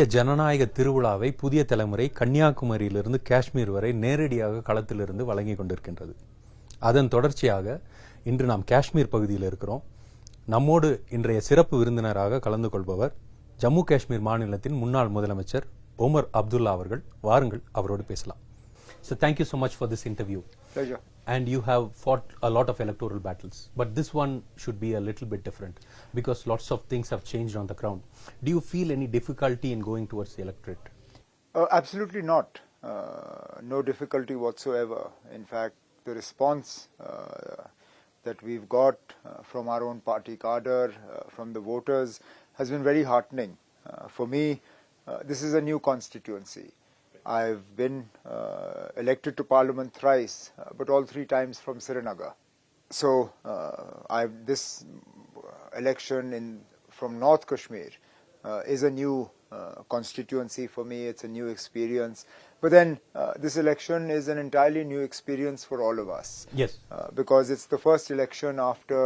இந்திய ஜனநாயக திருவிழாவை புதிய தலைமுறை கன்னியாகுமரியிலிருந்து காஷ்மீர் வரை நேரடியாக களத்திலிருந்து வழங்கி கொண்டிருக்கின்றது. அதன் தொடர்ச்சியாக இன்று நாம் காஷ்மீர் பகுதியில் இருக்கிறோம். நம்மோடு இன்றைய சிறப்பு விருந்தினராக கலந்து கொள்பவர் ஜம்மு காஷ்மீர் மாநிலத்தின் முன்னாள் முதலமைச்சர் உமர் அப்துல்லா அவர்கள். வாருங்கள், அவரோடு பேசலாம். So thank you so much for this interview. Pleasure. And you have fought a lot of electoral battles, but this one should be a little bit different because lots of things have changed on the ground. Do you feel any difficulty in going towards the electorate? Absolutely not. No difficulty whatsoever. In fact, the response that we've got from our own party cadre, from the voters, has been very heartening. For me, this is a new constituency. I've been elected to Parliament thrice, but all three times from Srinagar. So this election from North Kashmir is a new constituency for me. It's a new experience. But then this election is an entirely new experience for all of us. Yes. Because it's the first election after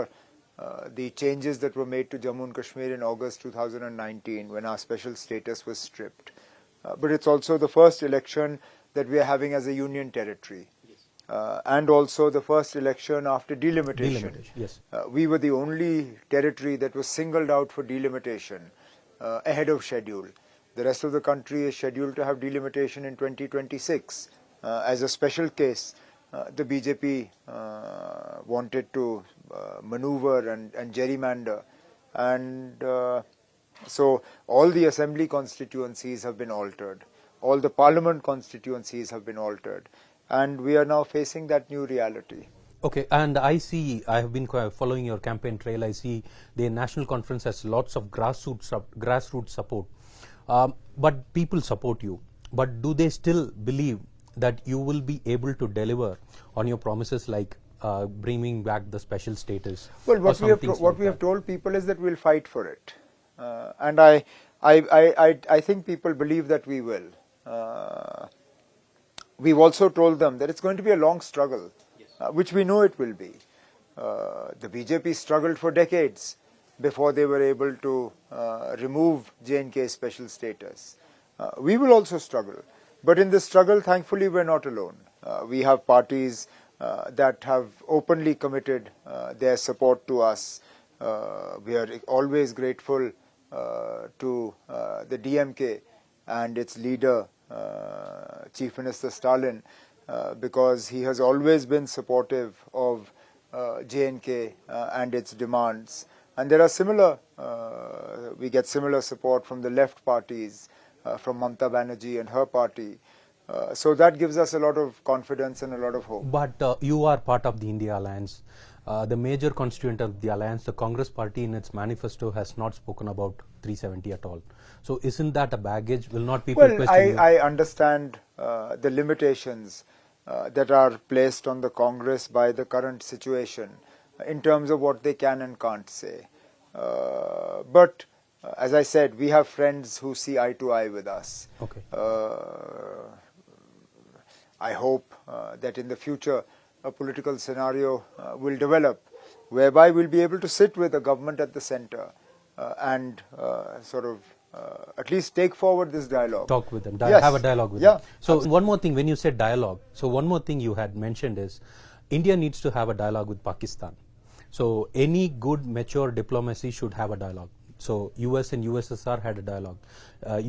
the changes that were made to Jammu and Kashmir in August 2019 when our special status was stripped. But it's also the first election that we are having as a union territory. Yes. And also the first election after delimitation. Yes. We were the only territory that was singled out for delimitation ahead of schedule. The rest of the country is scheduled to have delimitation in 2026. As a special case, the BJP wanted to maneuver and gerrymander. And so all the assembly constituencies have been altered. All the parliament constituencies have been altered. And we are now facing that new reality. Okay, and I have been following your campaign trail. I see the national conference has lots of grassroots support. But people support you. But do they still believe that you will be able to deliver on your promises like bringing back the special status? Well, what we have told people is that we'll fight for it. And I think people believe that we will. We've also told them that it's going to be a long struggle, which we know it will be. The BJP struggled for decades before they were able to remove J&K's special status. We will also struggle. But in this struggle, thankfully, we're not alone. We have parties that have openly committed their support to us. We are always grateful to the DMK and its leader, Chief Minister Stalin, because he has always been supportive of J&K and its demands. And there are we get similar support from the left parties, from Mamata Banerjee and her party. So that gives us a lot of confidence and a lot of hope. But you are part of the India Alliance. The major constituent of the alliance, the Congress party in its manifesto has not spoken about 370 at all. So isn't that a baggage? Will not people question you? I understand the limitations that are placed on the Congress by the current situation in terms of what they can and can't say. But as I said, we have friends who see eye to eye with us. Okay. I hope that in the future a political scenario will develop whereby we'll be able to sit with the government at the center and sort of at least take forward this dialogue. Talk with them, yes. Have a dialogue with them. So one more thing, when you said dialogue, so one more thing you had mentioned is India needs to have a dialogue with Pakistan. So any good mature diplomacy should have a dialogue. So US and USSR had a dialogue.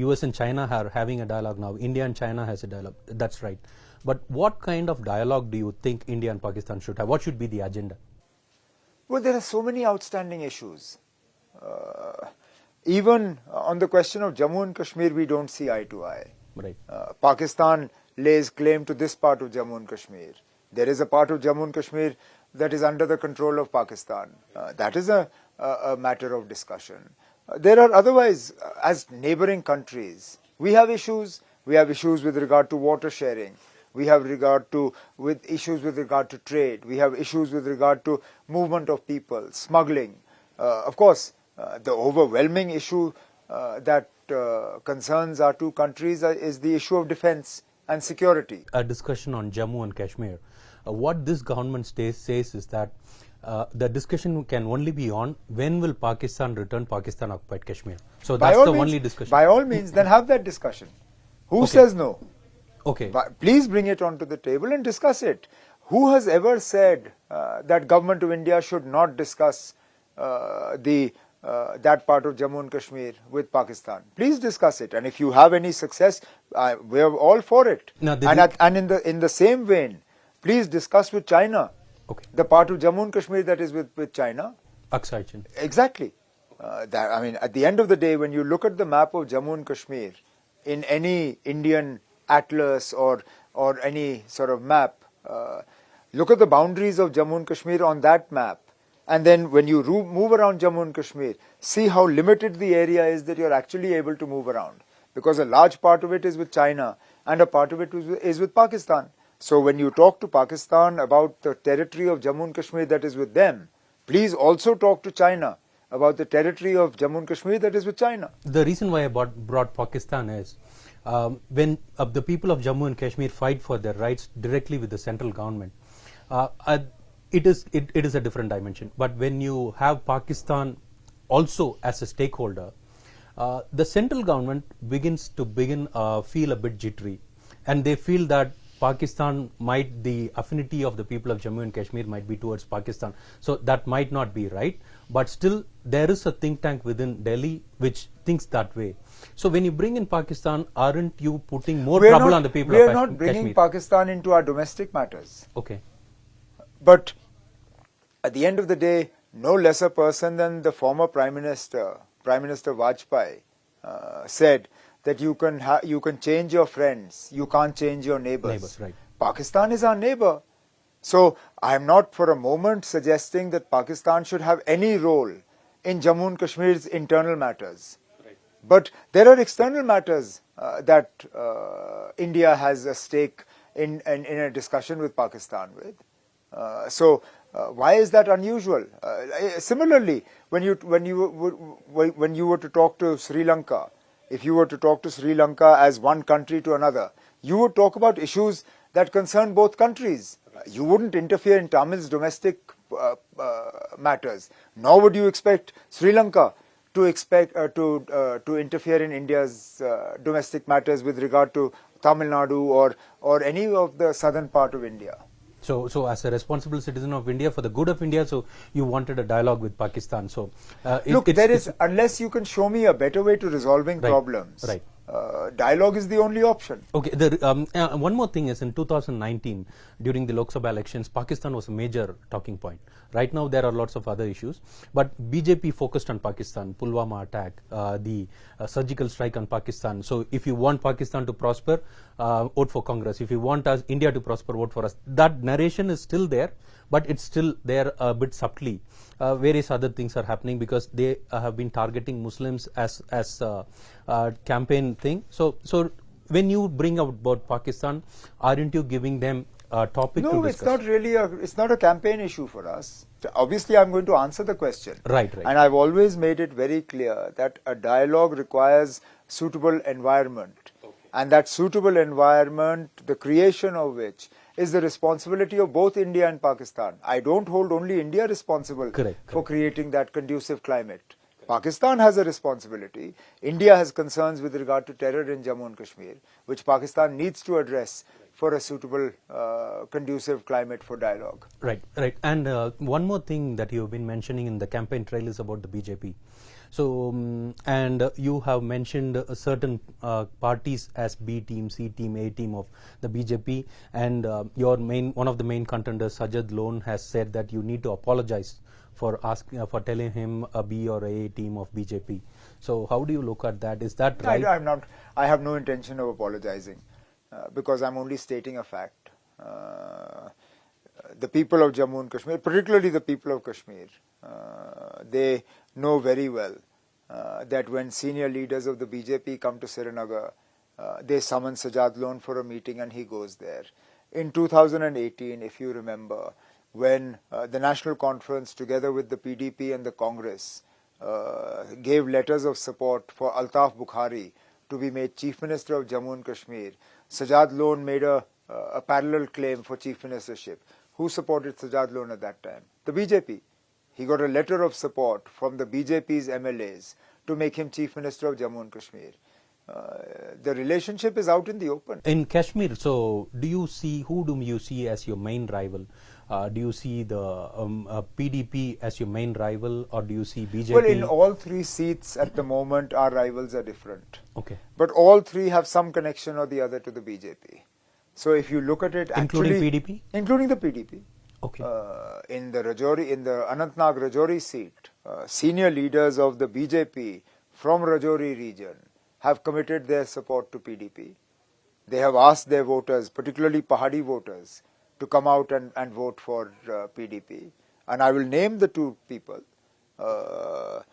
US and China are having a dialogue now. India and China has a dialogue. That's right. But what kind of dialogue do you think India and Pakistan should have? What should be the agenda? Well, there are so many outstanding issues. Even on the question of Jammu and Kashmir, we don't see eye to eye. Right. Pakistan lays claim to this part of Jammu and Kashmir. There is a part of Jammu and Kashmir that is under the control of Pakistan. That is a matter of discussion. There are otherwise, as neighboring countries, we have issues. We have issues with regard to water sharing. We have issues with regard to trade. We have issues with regard to movement of people, smuggling. Of course, the overwhelming issue that concerns our two countries is the issue of defense and security. A discussion on Jammu and Kashmir. what this government says is that the discussion can only be on when will Pakistan return Pakistan occupied Kashmir. So that's the only discussion. By all means, then have that discussion. Who Okay. says no? Okay. But please bring it onto the table and discuss it. Who has ever said that government of India should not discuss that part of Jammu and Kashmir with Pakistan? Please discuss it, and if you have any success, we are all for it. Now, And in the same vein, please discuss with China Okay. the part of Jammu and Kashmir that is with China. Aksai Chin. Exactly. At the end of the day, when you look at the map of Jammu and Kashmir in any Indian atlas or any sort of map, look at the boundaries of Jammu and Kashmir on that map, and then when you move around Jammu and Kashmir, see how limited the area is that you're actually able to move around, because a large part of it is with China and a part of it is with Pakistan. So when you talk to Pakistan about the territory of Jammu and Kashmir that is with them, please also talk to China about the territory of Jammu and Kashmir that is with China. The reason why I brought Pakistan is when the people of Jammu and Kashmir fight for their rights directly with the central government, it is a different dimension. But when you have Pakistan also as a stakeholder, the central government begins to feel a bit jittery, and they feel that the affinity of the people of Jammu and Kashmir might be towards Pakistan. So that might not be right, but still there is a think tank within Delhi which thinks that way. So when you bring in Pakistan, aren't you putting more trouble on the people of Kashmir? We are not bringing Pakistan into our domestic matters. Okay. But at the end of the day, no lesser person than the former Prime Minister Vajpayee, said that you can change your friends, you can't change your neighbors. Right. Pakistan is our neighbor. So I am not for a moment suggesting that Pakistan should have any role in Jammu and Kashmir's internal matters. Right. But there are external matters that India has a stake in a discussion with Pakistan with. So why is that unusual? Similarly, when you were to talk to Sri Lanka, if you were to talk to Sri Lanka as one country to another, you would talk about issues that concern both countries. You wouldn't interfere in Tamil's domestic matters, nor would you expect Sri Lanka to interfere in India's domestic matters with regard to Tamil Nadu or any of the southern part of India. So as a responsible citizen of India, for the good of India, so you wanted a dialogue with Pakistan. So look, unless you can show me a better way to resolving problems, right. Dialogue is the only option. Okay. One more thing is, in 2019, during the Lok Sabha elections, Pakistan was a major talking point. Right now, there are lots of other issues, but BJP focused on Pakistan, Pulwama attack, the surgical strike on Pakistan. So, if you want Pakistan to prosper, vote for Congress. If you want India to prosper, vote for us. That narration is still there, but it's still there a bit subtly. Various other things are happening because they have been targeting Muslims as campaign thing. So when you bring up about Pakistan, aren't you giving them a topic to discuss? No, it's not a campaign issue for us. Obviously, I'm going to answer the question. Right. And I've always made it very clear that a dialogue requires suitable environment. Okay. And that suitable environment, the creation of which is the responsibility of both India and Pakistan. I don't hold only India responsible for creating that conducive climate. Pakistan has a responsibility. India has concerns with regard to terror in Jammu and Kashmir, which Pakistan needs to address for a suitable, conducive climate for dialogue. Right. And one more thing that you've been mentioning in the campaign trail is about the BJP. So, and you have mentioned certain parties as B team, C team, A team of the BJP, and one of the main contenders, Sajad Lone, has said that you need to apologize for telling him a B or A team of BJP. So, how do you look at that? Is that right? I have no intention of apologizing because I'm only stating a fact. The people of Jammu and Kashmir, particularly the people of Kashmir, they know very well that when senior leaders of the BJP come to Srinagar, they summon Sajad Lone for a meeting and he goes there. In 2018, if you remember, when the National Conference together with the PDP and the Congress gave letters of support for Altaf Bukhari to be made Chief Minister of Jammu and Kashmir, Sajad Lone made a a parallel claim for chief ministership. Who supported Sajad Lone at that time? The BJP. He got a letter of support from the BJP's MLAs to make him chief minister of Jammu and Kashmir. The relationship is out in the open. In Kashmir, so who do you see as your main rival? Do you see the PDP as your main rival, or do you see BJP? Well, in all three seats at the moment, our rivals are different. Okay. But all three have some connection or the other to the BJP. So if you look at it, including PDP? Including the PDP. Okay. In the Anantnag Rajouri seat, senior leaders of the BJP from Rajouri region have committed their support to PDP. They have asked their voters, particularly Pahadi voters, to come out and vote for PDP. And I will name the two people. There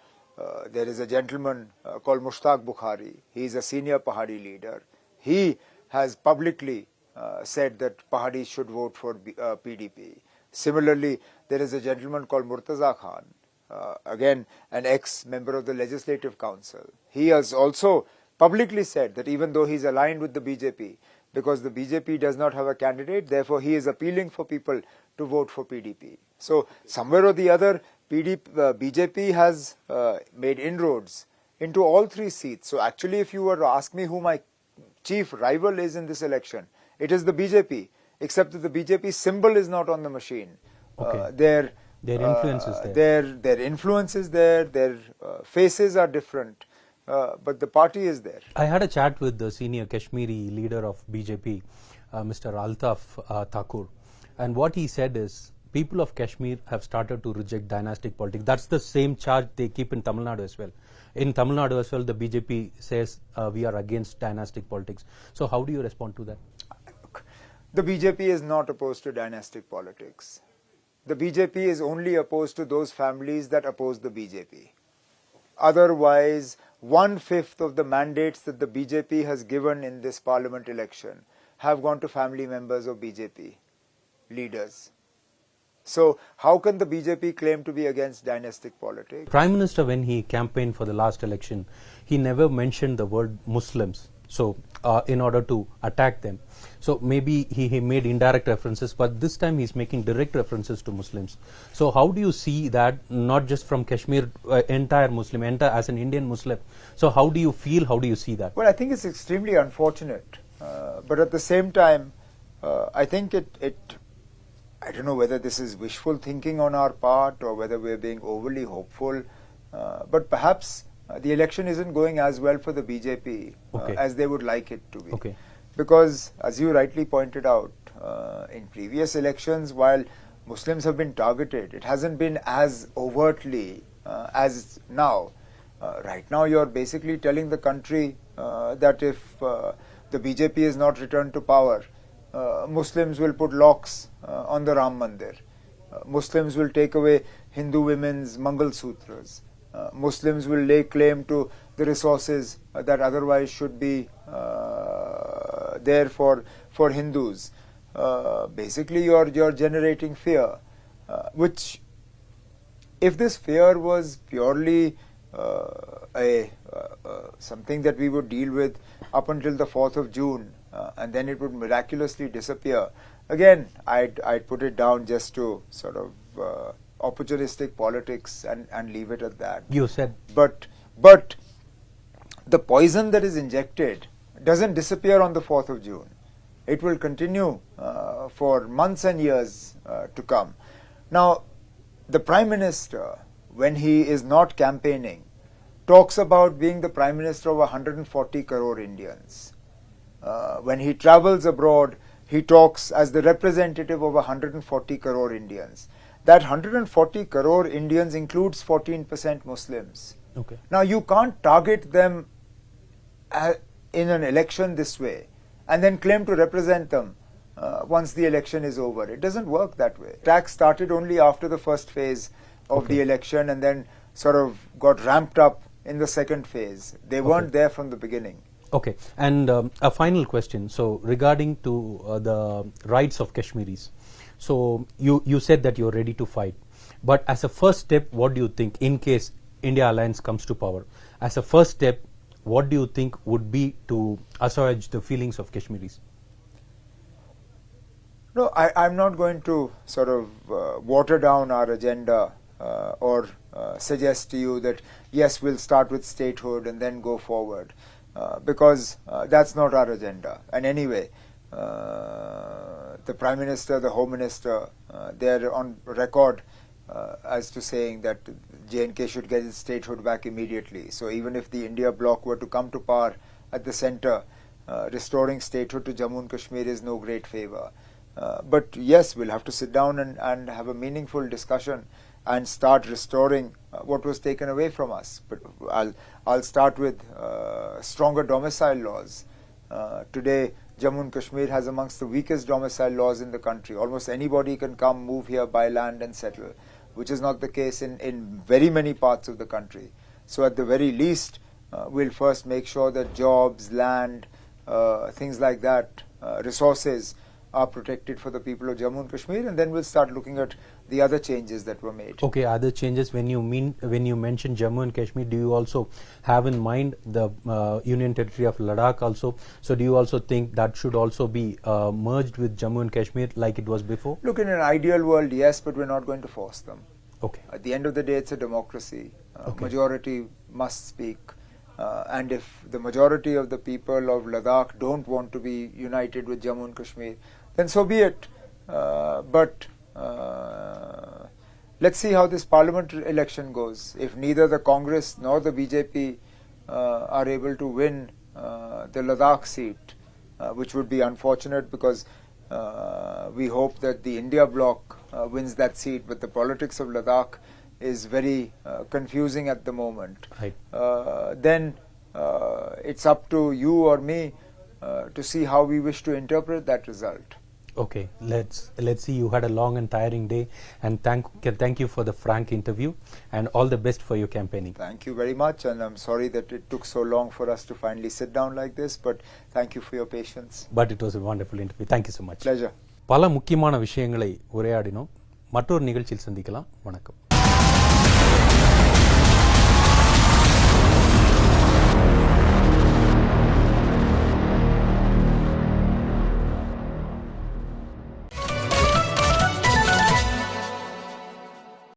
is a gentleman called Mushtaq Bukhari. He is a senior Pahadi leader. He has publicly said that Pahadis should vote for PDP. Similarly, there is a gentleman called Murtaza Khan, again an ex-member of the Legislative Council. He has also publicly said that even though he is aligned with the BJP, because the BJP does not have a candidate, therefore he is appealing for people to vote for PDP. So somewhere or the other, BJP has made inroads into all three seats. So actually, if you were to ask me who my chief rival is in this election, it is the BJP, except that the BJP symbol is not on the machine. Okay. Their influence is there. Their influence is there. Their faces are different. But the party is there. I had a chat with the senior Kashmiri leader of BJP, Mr. Altaf Thakur, and what he said is people of Kashmir have started to reject dynastic politics. That's the same charge they keep in Tamil Nadu as well. In Tamil Nadu as well, the BJP says we are against dynastic politics. So how do you respond to that? The BJP is not opposed to dynastic politics. The BJP is only opposed to those families that oppose the BJP. Otherwise, 1/5 of the mandates that the BJP has given in this parliament election have gone to family members of BJP leaders. So how can the BJP claim to be against dynastic politics? Prime Minister, when he campaigned for the last election, he never mentioned the word Muslims. So in order to attack them. So maybe he made indirect references, but this time he's making direct references to Muslims. So how do you see that, not just from Kashmir, entire Muslim, as an Indian Muslim? So how do you feel, how do you see that? Well, I think it's extremely unfortunate. But at the same time, I think I don't know whether this is wishful thinking on our part or whether we're being overly hopeful. But perhaps the election isn't going as well for the BJP as they would like it to be. Okay. Because, as you rightly pointed out, in previous elections, while Muslims have been targeted, it hasn't been as overtly as now. Right now, you're basically telling the country that if the BJP is not returned to power, Muslims will put locks on the Ram Mandir. Muslims will take away Hindu women's Mangal Sutras. Muslims will lay claim to the resources that otherwise should be there for Hindus. Basically, you're generating fear, which, if this fear was purely something that we would deal with up until the 4th of June, and then it would miraculously disappear, again, I'd put it down just to sort of opportunistic politics and leave it at that. You said. But the poison that is injected doesn't disappear on the 4th of June. It will continue for months and years to come. Now, the Prime Minister, when he is not campaigning, talks about being the Prime Minister of 140 crore Indians. When he travels abroad, he talks as the representative of 140 crore Indians. That 140 crore Indians includes 14% Muslims. Okay. Now, you can't target them in an election this way and then claim to represent them once the election is over. It doesn't work that way. Attacks started only after the first phase of the election and then sort of got ramped up in the second phase. They weren't there from the beginning. Okay. And a final question. So regarding to the rights of Kashmiris. So you said that you're ready to fight. But as a first step, what do you think in case India Alliance comes to power? As a first step, what do you think would be to assuage the feelings of Kashmiris? No, I'm not going to sort of water down our agenda or suggest to you that yes, we'll start with statehood and then go forward, because that's not our agenda. And anyway, the Prime Minister, the Home Minister, they're on record as to saying that J&K should get its statehood back immediately. So even if the India bloc were to come to power at the centre, restoring statehood to Jammu and Kashmir is no great favour. But yes, we'll have to sit down and have a meaningful discussion and start restoring what was taken away from us. But I'll start with stronger domicile laws. Today, Jammu and Kashmir has amongst the weakest domicile laws in the country. Almost anybody can come, move here, buy land and settle, which is not the case in very many parts of the country. So at the very least, we'll first make sure that jobs, land, things like that, resources are protected for the people of Jammu and Kashmir, and then we'll start looking at the other changes that were made. Okay, other changes, when you mention Jammu and Kashmir, do you also have in mind the Union Territory of Ladakh also? So do you also think that should also be merged with Jammu and Kashmir like it was before? Look, in an ideal world, yes, but we're not going to force them. Okay. At the end of the day, it's a democracy. Okay. Majority must speak. And if the majority of the people of Ladakh don't want to be united with Jammu and Kashmir, then so be it. But let's see how this parliament election goes. If neither the Congress nor the BJP are able to win the Ladakh seat, which would be unfortunate because we hope that the India bloc wins that seat, but the politics of Ladakh is very confusing at the moment. Right. Then it's up to you or me to see how we wish to interpret that result. Okay, let's see. You had a long and tiring day, and thank you for the frank interview, and all the best for your campaigning. Thank you very much, and I'm sorry that it took so long for us to finally sit down like this, but thank you for your patience. But it was a wonderful interview. Thank you so much. Pleasure. பல முக்கியமான விஷயங்களை உரையாடினோம். மற்றொரு நிகழ்ச்சியில் சந்திக்கலாம். வணக்கம்.